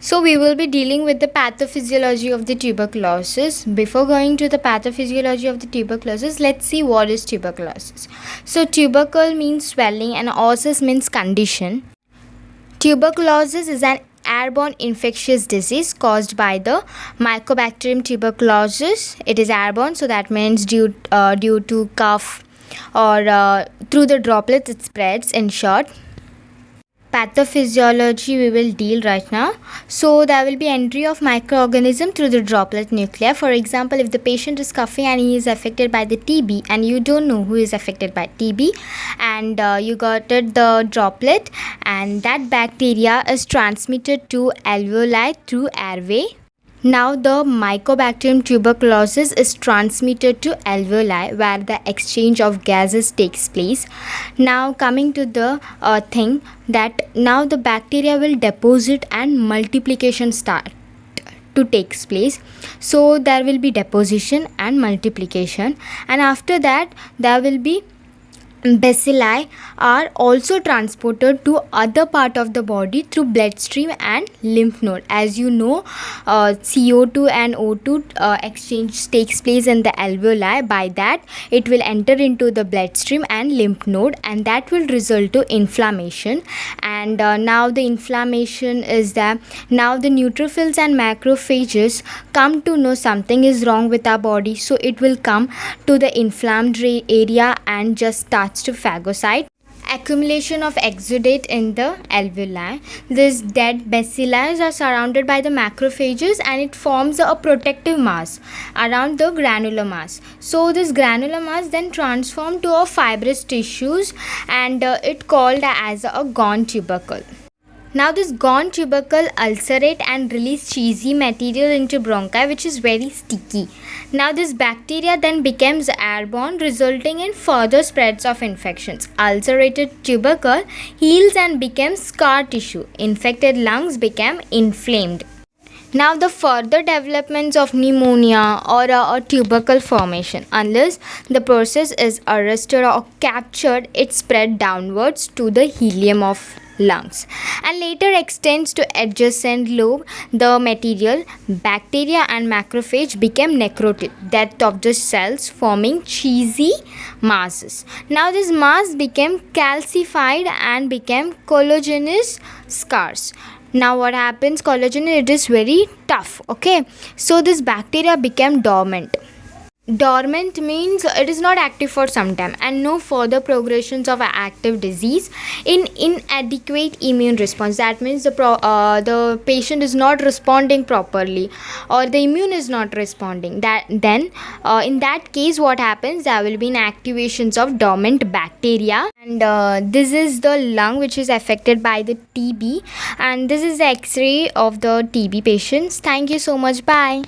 So we will be dealing with the pathophysiology of the tuberculosis. Before going to the pathophysiology of the tuberculosis, let's see what is tuberculosis. So tubercle means swelling and osis means condition. Tuberculosis is an airborne infectious disease caused by the Mycobacterium tuberculosis. It is airborne, so that means due to cough or through the droplets it spreads. In short, pathophysiology we will deal right now. So there will be entry of microorganism through the droplet nuclei. For example, if the patient is coughing and he is affected by the TB and you don't know who is affected by TB, and you got the droplet, and that bacteria is transmitted to alveoli through airway. Now the Mycobacterium tuberculosis is transmitted to alveoli where the exchange of gases takes place. Now coming to the thing that now the bacteria will deposit and multiplication start to takes place. So there will be deposition and multiplication, and after that there will be bacilli are also transported to other part of the body through bloodstream and lymph node. As you know, CO2 and O2 exchange takes place in the alveoli. By that it will enter into the bloodstream and lymph node, and that will result to inflammation. And now the inflammation is that now the neutrophils and macrophages come to know something is wrong with our body, so it will come to the inflamed area and just starts to phagocyte. Accumulation of exudate in the alveoli. These dead bacilli are surrounded by the macrophages and it forms a protective mass around the granular mass. So this granular mass then transforms to a fibrous tissues, and it called as a gone tubercle. Now this gone tubercle ulcerate and release cheesy material into bronchi, which is very sticky. Now this bacteria then becomes airborne, resulting in further spreads of infections. Ulcerated tubercle heals and becomes scar tissue. Infected lungs become inflamed. Now the further developments of pneumonia or a tubercle formation, unless the process is arrested or captured, it spread downwards to the ileum of lungs and later extends to adjacent lobe. The material, bacteria and macrophage became necrotic, death of the cells, forming cheesy masses. Now this mass became calcified and became collagenous scars. Now what happens, collagen, it is very tough. Okay, so this bacteria became dormant. Dormant means it is not active for some time, and no further progressions of active disease. In inadequate immune response, that means the patient is not responding properly or the immune is not responding. That then in that case what happens, there will be inactivations of dormant bacteria, and this is the lung which is affected by the TB, and this is the X-ray of the TB patients. Thank you so much. Bye.